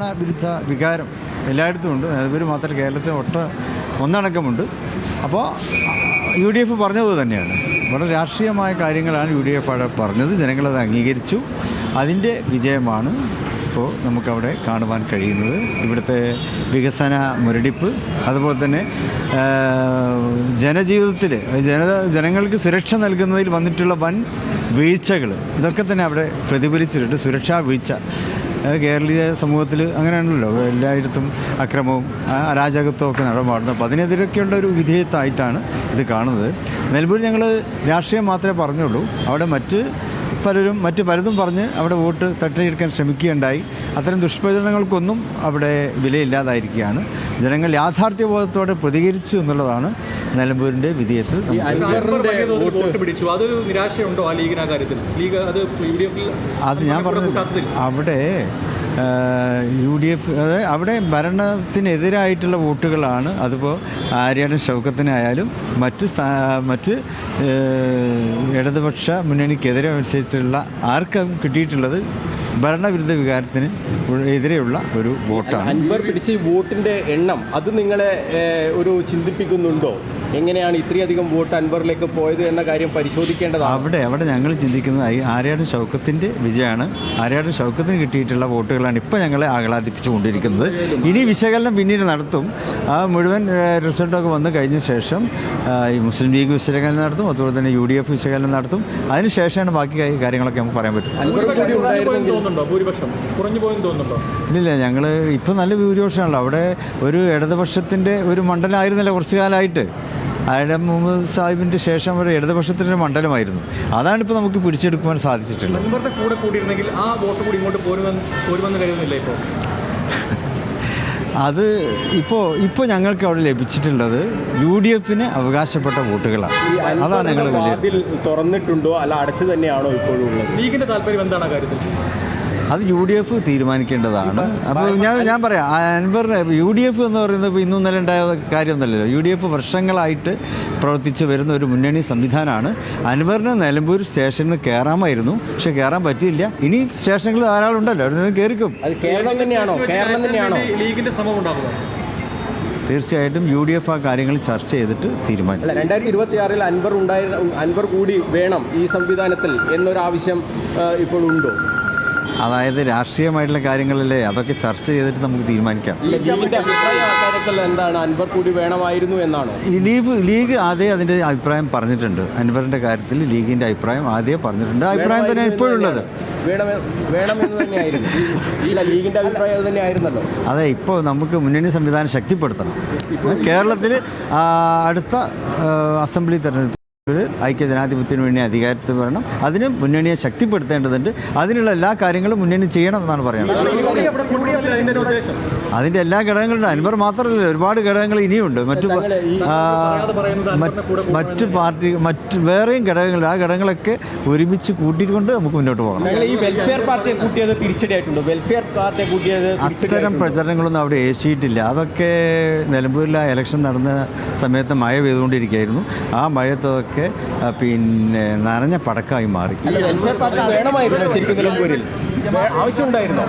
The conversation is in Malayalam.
വിരുദ്ധ വികാരം എല്ലായിടത്തും ഉണ്ട്. അതുപോലെ മാത്രമല്ല കേരളത്തിൽ ഒന്നടക്കമുണ്ട്. അപ്പോൾ UDF പറഞ്ഞത് തന്നെയാണ്, വളരെ രാഷ്ട്രീയമായ കാര്യങ്ങളാണ് UDF അവിടെ പറഞ്ഞത്. ജനങ്ങളത് അംഗീകരിച്ചു. അതിൻ്റെ വിജയമാണ് ഇപ്പോൾ നമുക്കവിടെ കാണുവാൻ കഴിയുന്നത്. ഇവിടുത്തെ വികസന മുരടിപ്പ്, അതുപോലെ തന്നെ ജനജീവിതത്തിൽ ജനങ്ങൾക്ക് സുരക്ഷ നൽകുന്നതിൽ വന്നിട്ടുള്ള വൻ വീഴ്ചകൾ, ഇതൊക്കെ തന്നെ അവിടെ പ്രതിഫലിച്ചിട്ടുണ്ട്. സുരക്ഷാ വീഴ്ച കേരളീയ സമൂഹത്തിൽ അങ്ങനെയാണല്ലോ, എല്ലായിടത്തും അക്രമവും അരാജകത്വവും ഒക്കെ നടമാടുന്നത്. അപ്പോൾ അതിനെതിരൊക്കെയുള്ള ഒരു വിധേയത്തായിട്ടാണ് ഇത് കാണുന്നത്. നിലവിൽ ഞങ്ങൾ രാഷ്ട്രീയം മാത്രമേ പറഞ്ഞുള്ളൂ. അവിടെ മറ്റ് പലതും പറഞ്ഞ് അവിടെ വോട്ട് തട്ടിയെടുക്കാൻ ശ്രമിക്കുകയുണ്ടായി. അത്തരം ദുഷ്പ്രചരണങ്ങൾക്കൊന്നും അവിടെ വിലയില്ലാതായിരിക്കുകയാണ്. ജനങ്ങൾ യാഥാർത്ഥ്യബോധത്തോടെ പ്രതികരിച്ചു എന്നുള്ളതാണ് നിലമ്പൂരിൻ്റെ വിധേയത്തിൽ. അത് ഞാൻ പറഞ്ഞത് അവിടെ UDF അവിടെ ഭരണത്തിനെതിരായിട്ടുള്ള വോട്ടുകളാണ്. അതിപ്പോൾ ആര്യാടൻ ഷൗക്കത്തിനായാലും മറ്റ് ഇടതുപക്ഷ മുന്നണിക്കെതിരെ മത്സരിച്ചുള്ള ആർക്കും കിട്ടിയിട്ടുള്ളത് ഭരണവിരുദ്ധ വികാരത്തിന് എതിരെയുള്ള ഒരു വോട്ടാണ്. അൻവർ പിടിച്ച ഈ വോട്ടിൻ്റെ എണ്ണം അത് നിങ്ങളെ ഒരു ചിന്തിപ്പിക്കുന്നുണ്ടോ? എങ്ങനെയാണ് ഇത്രയധികം വോട്ട് അൻവറിലേക്ക് പോയത് എന്ന കാര്യം പരിശോധിക്കേണ്ടതാണ്. അവിടെ ഞങ്ങൾ ചിന്തിക്കുന്നത് ആര്യാടൻ ഷൗക്കത്തിൻ്റെ വിജയമാണ്. ആര്യാടൻ ഷൗക്കത്തിന് കിട്ടിയിട്ടുള്ള വോട്ടുകളാണ് ഇപ്പോൾ ഞങ്ങളെ ആഹ്ലാദിപ്പിച്ചു കൊണ്ടിരിക്കുന്നത്. ഇനി വിശകലനം പിന്നീട് നടത്തും. ആ മുഴുവൻ റിസൾട്ടൊക്കെ വന്നു കഴിഞ്ഞ ശേഷം ഈ മുസ്ലിം ലീഗ് വിശകലനം നടത്തും, അതുപോലെ തന്നെ UDF വിശകലനം നടത്തും. അതിനുശേഷമാണ് ബാക്കി കാര്യങ്ങളൊക്കെ നമുക്ക് പറയാൻ പറ്റും. ഇല്ല, ഞങ്ങൾ ഇപ്പോൾ നല്ല ഭൂരിപക്ഷമാണല്ലോ. അവിടെ ഒരു ഇടതുപക്ഷത്തിൻ്റെ ഒരു മണ്ഡലമായിരുന്നല്ലോ കുറച്ചു കാലമായിട്ട്. ആയിരം മുഹമ്മദ് സാഹിബിൻ്റെ ശേഷം ഒരു ഇടതുപക്ഷത്തിൻ്റെ മണ്ഡലമായിരുന്നു. അതാണിപ്പോൾ നമുക്ക് പിടിച്ചെടുക്കുവാൻ സാധിച്ചിട്ടുള്ളത്. അത് ഇപ്പോൾ ഞങ്ങൾക്ക് അവിടെ ലഭിച്ചിട്ടുള്ളത് UDFന് അവകാശപ്പെട്ട വോട്ടുകളാണ്. അതാണ് ഞങ്ങൾ തുറന്നിട്ടുണ്ടോ അല്ല അടച്ചു തന്നെയാണോ ഇപ്പോഴും ഉള്ളത്? ലീഗിന്റെ താല്പര്യം എന്താണ് ആ കാര്യത്തിൽ? അത് UDF തീരുമാനിക്കേണ്ടതാണ്. അപ്പോൾ ഞാൻ പറയാം, അൻവർ UDF എന്ന് പറയുന്നത് ഇപ്പോൾ ഇന്നും ഇന്നലെ ഉണ്ടായ കാര്യമൊന്നുമല്ലല്ലോ. UDF വർഷങ്ങളായിട്ട് പ്രവർത്തിച്ച് വരുന്ന ഒരു മുന്നണി സംവിധാനമാണ്. അൻവറിന് നിലമ്പൂർ സ്റ്റേഷനിൽ കയറാമായിരുന്നു, പക്ഷെ കയറാൻ പറ്റിയില്ല. ഇനി സ്റ്റേഷനുകൾ ധാരാളം ഉണ്ടല്ലോ, അവിടെ കയറിക്കും. ലീഗിന്റെ ശ്രമം ഉണ്ടാകുമോ? തീർച്ചയായിട്ടും UDF ആ കാര്യങ്ങൾ ചർച്ച ചെയ്തിട്ട് തീരുമാനിക്കും. 2026 അൻവർ കൂടി വേണം ഈ സംവിധാനത്തിൽ എന്നൊരാവശ്യം ഇപ്പോഴുണ്ടോ? അതായത് രാഷ്ട്രീയമായിട്ടുള്ള കാര്യങ്ങളല്ലേ, അതൊക്കെ ചർച്ച ചെയ്തിട്ട് നമുക്ക് തീരുമാനിക്കാം. എന്താണ്, അൻവർ കൂടി വേണമായിരുന്നു എന്നാണോ? ലീഗ് ആദ്യം അതിൻ്റെ അഭിപ്രായം പറഞ്ഞിട്ടുണ്ട്. അൻവറിൻ്റെ കാര്യത്തിൽ ലീഗിൻ്റെ അഭിപ്രായം ആദ്യം പറഞ്ഞിട്ടുണ്ട്. അഭിപ്രായം തന്നെയാണ് ഇപ്പോഴുള്ളത്. വേണമെന്ന് തന്നെയായിരുന്നു ലീഗിൻ്റെ അഭിപ്രായം അത് തന്നെയായിരുന്നല്ലോ. അതെ, ഇപ്പോൾ നമുക്ക് മുന്നണി സംവിധാനം ശക്തിപ്പെടുത്തണം. കേരളത്തിൽ അടുത്ത അസംബ്ലി തെരഞ്ഞെടുപ്പ് ഐക്യജനാധിപത്യത്തിന് വേണ്ടി അധികാരത്തിൽ വരണം. അതിന് മുന്നണിയെ ശക്തിപ്പെടുത്തേണ്ടതുണ്ട്. അതിനുള്ള എല്ലാ കാര്യങ്ങളും മുന്നണി ചെയ്യണം എന്നാണ് പറയുന്നത്. അതിൻ്റെ എല്ലാ ഘടകങ്ങളുണ്ട്. അൻവർ മാത്രമല്ല, ഒരുപാട് ഘടകങ്ങൾ ഇനിയുണ്ട്. മറ്റ് പാർട്ടി വേറെയും ഘടകങ്ങളുണ്ട്. ആ ഘടകങ്ങളൊക്കെ ഒരുമിച്ച് കൂട്ടിക്കൊണ്ട് നമുക്ക് മുന്നോട്ട് പോകണം. അത്തരം പ്രചരണങ്ങളൊന്നും അവിടെ ഏശിയിട്ടില്ല. അതൊക്കെ നിലമ്പൂരിലെ ഇലക്ഷൻ നടന്ന സമയത്ത് മഴ പെയ്തുകൊണ്ടിരിക്കുകയായിരുന്നു. ആ മഴയത്തൊക്കെ പിന്നെ നനഞ്ഞ പടക്കമായി മാറി. വേണമായിരുന്നു ശരിക്കും നിലമ്പൂരിൽ ആവശ്യമുണ്ടായിരുന്നോ?